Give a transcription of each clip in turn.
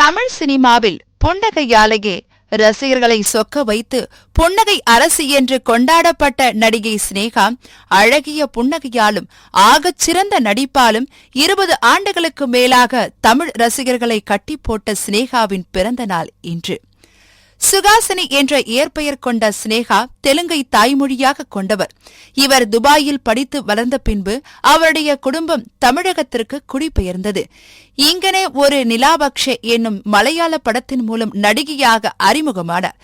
தமிழ் சினிமாவில் புன்னகையாலேயே ரசிகர்களை சொக்க வைத்து புன்னகை அரசி என்று கொண்டாடப்பட்ட நடிகை சினேகா அழகிய புன்னகையாலும் ஆகச் சிறந்த நடிப்பாலும் 20 ஆண்டுகளுக்கு மேலாக தமிழ் ரசிகர்களை கட்டி போட்ட சினேகாவின் பிறந்த நாள் இன்று. சுகாசினி என்ற இயற்பெயர் கொண்ட சினேகா தெலுங்கை தாய்மொழியாக கொண்டவர். இவர் துபாயில் படித்து வளர்ந்த பின்பு அவருடைய குடும்பம் தமிழகத்திற்கு குடிபெயர்ந்தது. இங்கனே ஒரு நிலாபக்ஷே என்னும் மலையாள படத்தின் மூலம் நடிகையாக அறிமுகமானார்.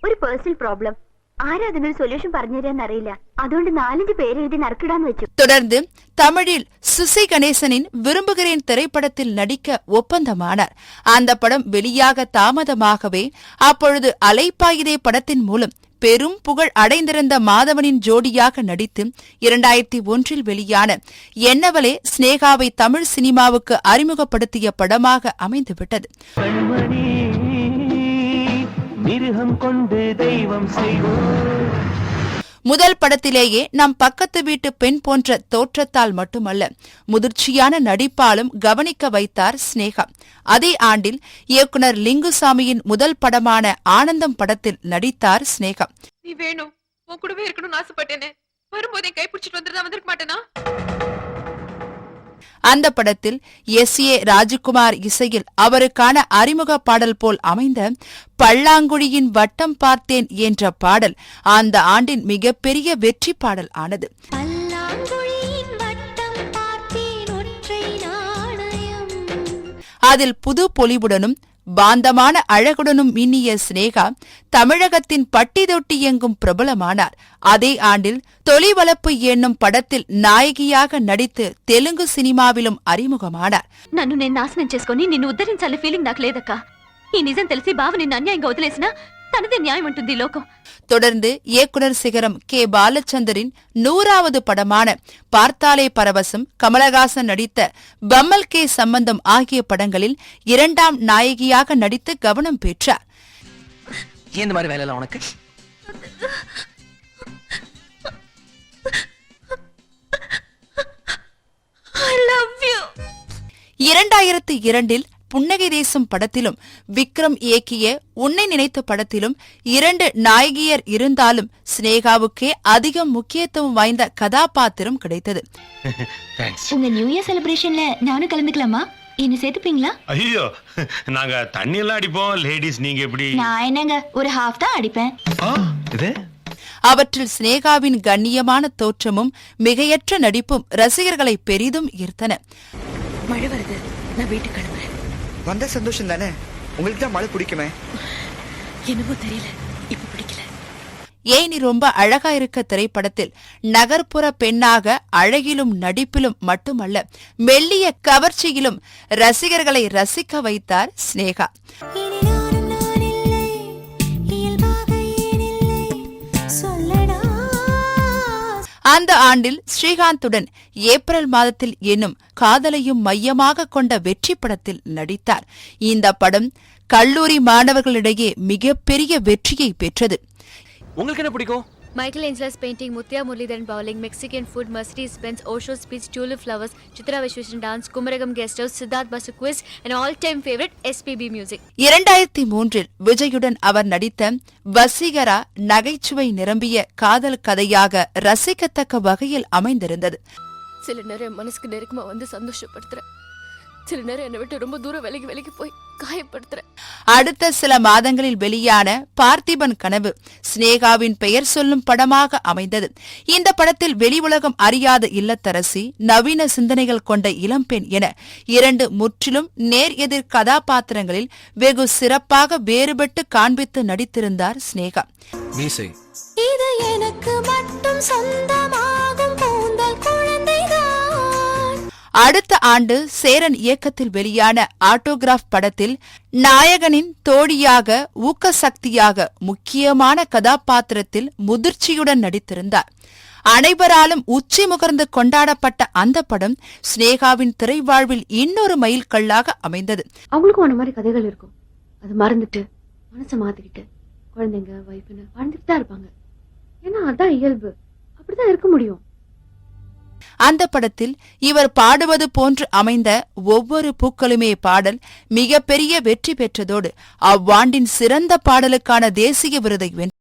ഒരു പേഴ്സണൽ പ്രോബ്ലം ആരാധനൊരു സൊല്യൂഷൻ പറഞ്ഞുതരാൻ അറിയില്ല. അതുകൊണ്ട് 4-5 പേര് എഴുതി നറുക്കിടാന്ന് വെച്ചു. தொடர்ந்து தமிழில் சுசி கணேசனின் விரும்புகிறேன் திரைப்படத்தில் நடிக்க ஒப்பந்தமானார். அந்த படம் வெளியாக தாமதமாகவே அப்பொழுது அலைப்பாயுதே படத்தின் மூலம் பெரும் புகழ் அடைந்திருந்த மாதவனின் ஜோடியாக நடித்து 2001 வெளியான என்னவளே சினேகாவை தமிழ் சினிமாவுக்கு அறிமுகப்படுத்திய படமாக அமைந்துவிட்டது. முதல் படத்திலேயே நம் பக்கத்து வீட்டு பெண் போன்ற தோற்றத்தால் மட்டுமல்ல, முதிர்ச்சியான நடிப்பாலும் கவனிக்க வைத்தார் சினேகா. அதே ஆண்டில் இயக்குனர் லிங்குசாமியின் முதல் படமான ஆனந்தம் படத்தில் நடித்தார் சினேகா. நீ வேணும், உன் கூடவே இருக்கணும்னு ஆசைப்பட்டேனே, வரும்போதே கைப்பிடிச்சிட்டு வந்திருக்க மாட்டேனா? அந்த படத்தில் S.A. ராஜகுமார் இசையில் அவருக்கான அறிமுக பாடல் போல் அமைந்த பல்லாங்குழியின் வட்டம் பார்த்தேன் என்ற பாடல் அந்த ஆண்டின் மிகப்பெரிய வெற்றி பாடல் ஆனது. அதில் புது பொலிவுடனும் பாந்தமான அழகுடனும் மின்னிய சினேகா தமிழகத்தின் பட்டி தொட்டி எங்கும் பிரபலமானார். அதே ஆண்டில் தொலிவளப்பு என்னும் படத்தில் நாயகியாக நடித்து தெலுங்கு சினிமாவிலும் அறிமுகமானார். నన్ను నేను నాశనం చేసుకొని నిన్ను ఉద్ధరించాలి ఫీలింగ్ నాకు లేదక్క. ఈ నిజం తెలిసి బావ నిన్ను అన్యాయంగా వదిలేసినా తనదే న్యాయం ఉంటుంది లోకం. தொடர்ந்து இயக்குனர் சிகரம் K. பாலச்சந்தரின் 100வது படமான பார்த்தாலே பரவசம், கமலஹாசன் நடித்த பம்மல் கே சம்பந்தம் ஆகிய படங்களில் 2ஆம் நாயகியாக நடித்து கவனம் பெற்றார். இந்த மாதிரி வேலை உனக்கு 2002 புன்னகை தேசம் படத்திலும் விக்ரம் இயக்கிய உன்னை நினைத்த படத்திலும் 2 நாயகியர் இருந்தாலும் சினேகாவுக்கே அதிகம் முக்கியத்துவம் வாய்ந்த கதாபாத்திரம் கிடைத்தது. உங்க நியூ இயர் செலிப்ரேஷன்ல நானும் கலந்துக்கலாமா? என்ன சேர்த்துப்பீங்களா? ஐயோ, நாங்க தண்ணி எல்லாம் அடிப்போம். லேடிஸ் நீங்க எப்படி? நான் என்னங்க ஒரு ஹாஃப் தான் அடிப்பேன். அவற்றில் சினேகாவின் கண்ணியமான தோற்றமும் மிகையற்ற நடிப்பும் ரசிகர்களை பெரிதும் ஈர்த்தன. மழை வருது, நான் வீட்டுக்கு கிளம்புறேன். வந்த சந்தோஷம் தானே, உங்களுக்கு தான் மழை பிடிக்குமே. என்னமோ தெரியல, இப்ப பிடிக்கல. ஏன் நீ ரொம்ப அழகா இருக்க திரைப்படத்தில் நகர்ப்புற பெண்ணாக அழகிலும் நடிப்பிலும் மட்டுமல்ல, மெல்லிய கவர்ச்சியிலும் ரசிகர்களை ரசிக்க வைத்தார் சினேகா. அந்த ஆண்டில் ஸ்ரீகாந்துடன் ஏப்ரல் மாதத்தில் என்னும் காதலையும் மையமாக கொண்ட வெற்றி படத்தில் நடித்தார். இந்த படம் கல்லூரி மாணவர்களிடையே மிகப்பெரிய வெற்றியை பெற்றது. உங்களுக்கு என்ன பிடிக்கும்? Michael Angelo's painting, Muthya Muralidharan bowling, Mexican food, Mercedes Benz, Osho speech, Tulip flowers, Chitra Vishweswaran dance, Kumaragam guest house, Siddharth Basu quiz, and all-time favorite SPB music. 2003 விஜயுடன் அவர் நடித்த வசீகரா நகைச்சுவை நிரம்பிய காதல் கதையாக ரசிக்கத்தக்க வகையில் அமைந்திருந்தது. சில நேரம் மனசுக்கு நெருக்கமா வந்து சந்தோஷப்படுத்துறேன், சில நேரம் என்னை விட்டு ரொம்ப தூரம் விலகி போய் காயப்படுத்துறேன். அடுத்த சில மாதங்களில் வெளியான பார்த்திபன் கனவு சினேகாவின் பெயர் சொல்லும் படமாக அமைந்தது. இந்த படத்தில் வெளி உலகம் அறியாத இல்லத்தரசி, நவீன சிந்தனைகள் கொண்ட இளம்பெண் என 2 முற்றிலும் நேர் எதிர் கதாபாத்திரங்களில் வெகு சிறப்பாக வேறுபட்டு காண்பித்து நடித்திருந்தார் சினேகா. இது எனக்கு மட்டும் சொந்தமாகும் கூந்தல் குழந்தைதான். அடுத்த ஆண்டு சேரன் இயக்கத்தில் வெளியான ஆட்டோகிராஃப் படத்தில் நாயகனின் தோழியாக, ஊக்கசக்தியாக முக்கியமான கதாபாத்திரத்தில் முதிர்ச்சியுடன் நடித்திருந்தார். அனைவராலும் உச்சி முகர்ந்து கொண்டாடப்பட்ட அந்த படம் சினேகாவின் திரைவாழ்வில் இன்னொரு மைல்கல்லாக அமைந்தது. அவங்களுக்கும் அந்த மாதிரி கதைகள் இருக்கும். அது மறந்துட்டு மனசை மாத்திக்கிட்டு குழந்தைங்க வைஃப்னு வாழ்ந்துட்டு தான் இருப்பாங்க. ஏன்னா அதான் இயல்பு, அப்படிதான் இருக்க முடியும். அந்த படத்தில் இவர் பாடுவது போன்று அமைந்த ஒவ்வொரு பூக்களுமே பாடல் மிகப்பெரிய வெற்றி பெற்றதோடு அவ்வாண்டின் சிறந்த பாடலுக்கான தேசிய விருதை வென்றார்.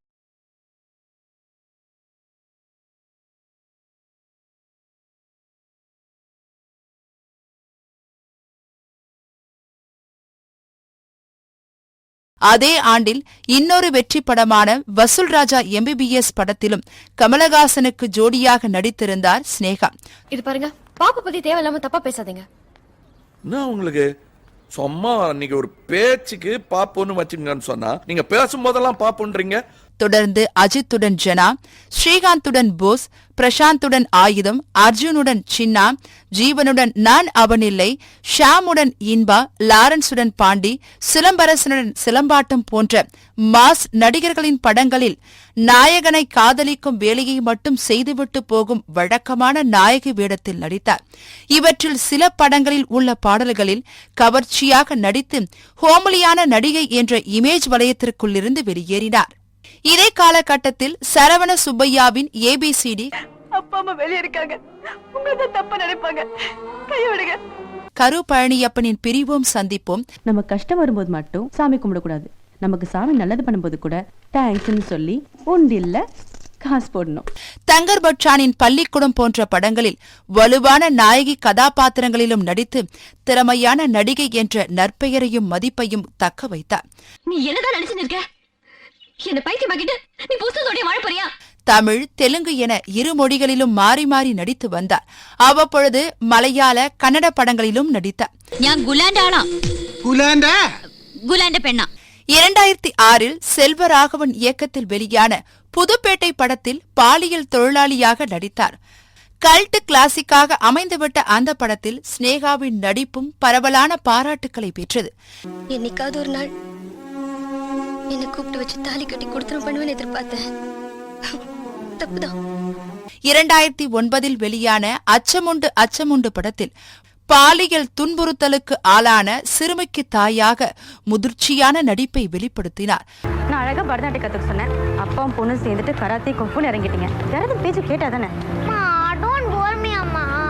அதே ஆண்டில் இன்னொரு வெற்றி படமான வசூல் ராஜா MBBS படத்திலும் கமலஹாசனுக்கு ஜோடியாக நடித்திருந்தார் ஸ்னேகா. இது பாருங்க, பாப்பா பத்தி தேவையில்லாம தப்பா பேசாதீங்க. என்ன உங்களுக்கு சும்மா நீங்க ஒரு பேச்சுக்கு பாப்போன்னு வச்சுங்கன்னு சொன்னா நீங்க பேசும்போதெல்லாம் பாப்புன்றீங்க. தொடர்ந்து அஜித்துடன் ஜனா, ஸ்ரீகாந்துடன் போஸ், பிரசாந்துடன் ஆயுதம், அர்ஜுனுடன் சின்னா, ஜீவனுடன் நான் அவனில்லை, ஷாமுடன் இன்பா, லாரன்ஸுடன் பாண்டி, சிலம்பரசனுடன் சிலம்பாட்டம் போன்ற மாஸ் நடிகர்களின் படங்களில் நாயகனை காதலிக்கும் வேலையை மட்டும் செய்துவிட்டு போகும் வழக்கமான நாயகி வேடத்தில் நடித்தார். இவற்றில் சில படங்களில் உள்ள பாடல்களில் கவர்ச்சியாக நடித்து ஹோமலியான நடிகை என்ற இமேஜ் வலயத்திற்குள்ளிருந்து வெளியேறினார். இதே காலகட்டத்தில் சரவண சுப்பையாவின் ABCD, அப்பா அம்மா வெளியே இருக்காங்க, உங்களை தப்பா நினைப்பாங்க, கைவிடுங்க. கரு பழனியப்பனின் பிரிவோம் சந்திப்போம், நம்ம கஷ்டம் வரும்போது மட்டும் சாமி கும்பிடக்கூடாது, நமக்கு சாமி நல்லது பண்ணும்போது கூட தேங்க்ஸ்ன்னு சொல்லி உண்டில்ல காசு போடணும். தங்கர் பச்சானின் பள்ளிக்கூடம் போன்ற படங்களில் வலுவான நாயகி கதாபாத்திரங்களிலும் நடித்து திறமையான நடிகை என்ற நற்பெயரையும் மதிப்பையும் தக்க வைத்தார். நீ என்னதான் நினைச்சு நிற்க? என்ன பைத்தியமாக்கிட்டு நீ புஸ்தகத்தோட வாழ போறியா? தமிழ், தெலுங்கு என இரு மொழிகளிலும் மாறி மாறி நடித்து வந்தார். அவ்வப்பொழுது மலையாள, கன்னட படங்களிலும் நடித்தார். நான் குலாண்ட பெண்ணா. 2006 செல்வராகவன் இயக்கத்தில் வெளியான புதுப்பேட்டை படத்தில் பாலியல் தொழிலாளியாக நடித்தார். கல்ட் கிளாசிக்காக அமைந்துவிட்ட அந்த படத்தில் ஸ்னேகாவின் நடிப்பும் பரவலான பாராட்டுக்களை பெற்றது. என்னைக்காவது ஒரு நாள் என்ன கூப்பிட்டு வச்சு தாலி கட்டி கொடுத்துரும் பண்ணுவேன்னு எதிர்பார்த்தேன். தப்புதான். 2009 வெளியான அச்சமுண்டு அச்சமுண்டு படத்தில் பாலியல் துன்புறுத்தலுக்கு ஆளான சிறுமிக்கு தாயாக முதிர்ச்சியான நடிப்பை வெளிப்படுத்தினார். நான் அழகா பரதநாட்டியம் கத்துக்க சொன்னேன், அப்பாவும் பொண்ணு சேர்ந்துட்டு கராத்தே குஃபுன்னு இறங்கிட்டீங்க. யாராவது பேச்சு கேட்டாதானே?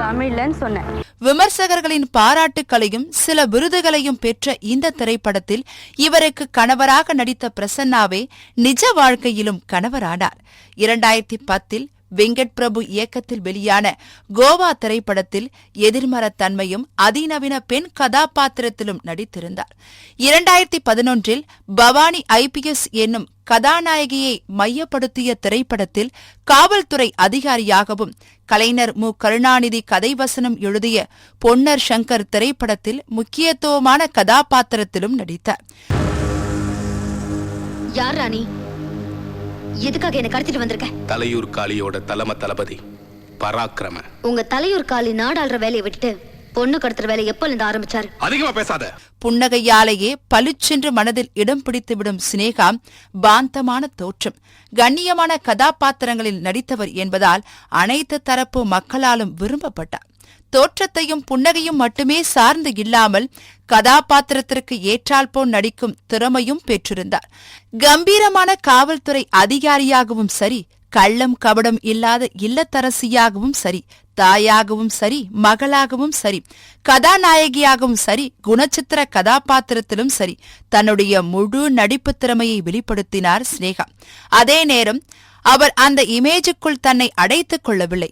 தமிழ்லன்னு சொன்னேன். விமர்சகர்களின் பாராட்டுக்களையும் சில விருதுகளையும் பெற்ற இந்த திரைப்படத்தில் இவருக்கு கணவராக நடித்த பிரசன்னாவே நிஜ வாழ்க்கையிலும் கணவரானார். 2010 வெங்கட் பிரபு இயக்கத்தில் வெளியான கோவா திரைப்படத்தில் எதிர்மறைத்தன்மையும் அதிநவீன பெண் கதாபாத்திரத்திலும் நடித்திருந்தார். 2011 பவானி IPS என்னும் கதாநாயகியை மையப்படுத்திய திரைப்படத்தில் காவல்துறை அதிகாரியாகவும், கலைஞர் மு. கருணாநிதி கதைவசனம் எழுதிய பொன்னர் சங்கர் திரைப்படத்தில் முக்கியத்துவமான கதாபாத்திரத்திலும் நடித்தார். யார் ராணி? எதுக்காக என்ன கடத்திட்டு வந்திருக்க? தலையூர் காளியோட தலைமை தளபதி பராக்கிரம. உங்க தலையூர் காளி நாடாளுற வேலையை விட்டுட்டு பொண்ணு கடத்துற வேலையை எப்ப இருந்து ஆரம்பிச்சாரு? அதிகமா பேசாத. புன்னகையாலேயே பளிச்சென்று மனதில் இடம் பிடித்துவிடும் சினேகா பாந்தமான தோற்றம், கண்ணியமான கதாபாத்திரங்களில் நடித்தவர் என்பதால் அனைத்து தரப்பு மக்களாலும் விரும்பப்பட்டார். தோற்றத்தையும் புன்னகையும் மட்டுமே சார்ந்து இல்லாமல் கதாபாத்திரத்திற்கு ஏற்றால்போல் நடிக்கும் திறமையும் பெற்றிருந்தார். கம்பீரமான காவல்துறை அதிகாரியாகவும் சரி, கள்ளம் கபடம் இல்லாத இல்லத்தரசியாகவும் சரி, தாயாகவும் சரி, மகளாகவும் சரி, கதாநாயகியாகவும் சரி, குணச்சித்திர கதாபாத்திரத்திலும் சரி தன்னுடைய முழு நடிப்பு திறமையை வெளிப்படுத்தினார் ஸ்னேகா. அதே நேரம் அவர் அந்த இமேஜுக்குள் தன்னை அடைத்துக் கொள்ளவில்லை.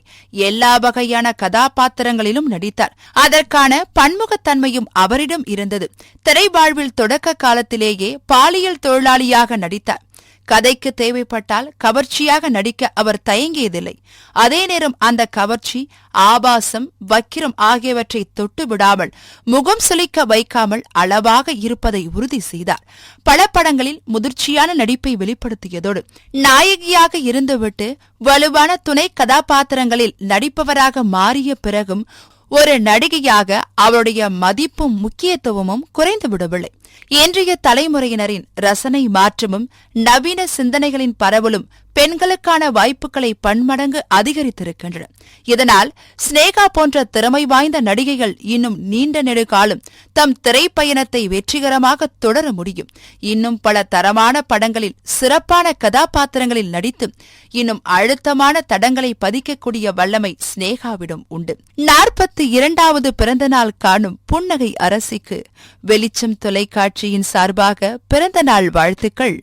எல்லா வகையான கதாபாத்திரங்களிலும் நடித்தார். அதற்கான பன்முகத்தன்மையும் அவரிடம் இருந்தது. திரைவாழ்வில் தொடக்க காலத்திலேயே பாலியல் தொழிலாளியாக நடித்தார். கதைக்கு தேவைப்பட்டால் கவர்ச்சியாக நடிக்க அவர் தயங்கியதில்லை. அதே நேரம் அந்த கவர்ச்சி, ஆபாசம், வக்கிரம் ஆகியவற்றை தொட்டு விடாமல், முகம் சுளிக்க வைக்காமல் அளவாக இருப்பதை உறுதி செய்தார். பல படங்களில் முதிர்ச்சியான நடிப்பை வெளிப்படுத்தியதோடு நாயகியாக இருந்துவிட்டு வலுவான துணை கதாபாத்திரங்களில் நடிப்பவராக மாறிய பிறகும் ஒரு நடிகையாக அவருடைய மதிப்பும் முக்கியத்துவமும் குறைந்துவிடவில்லை. இன்றைய தலைமுறையினரின் ரசனை மாற்றமும் நவீன சிந்தனைகளின் பரவலும் பெண்களுக்கான வாய்ப்புகளை பன்மடங்கு அதிகரித்திருக்கின்றன. இதனால் ஸ்னேகா போன்ற திறமை வாய்ந்த நடிகைகள் இன்னும் நீண்ட நெடுகாலம் தம் திரைப்பயணத்தை வெற்றிகரமாக தொடர முடியும். இன்னும் பல தரமான படங்களில் சிறப்பான கதாபாத்திரங்களில் நடித்து இன்னும் அழுத்தமான தடங்களை பதிக்கக்கூடிய வல்லமை ஸ்னேகாவிடம் உண்டு. 42வது பிறந்த நாள் காணும் புன்னகை அரசிக்கு வெளிச்சம் தொலைக்காட்சியின் சார்பாக பிறந்த நாள் வாழ்த்துக்கள்.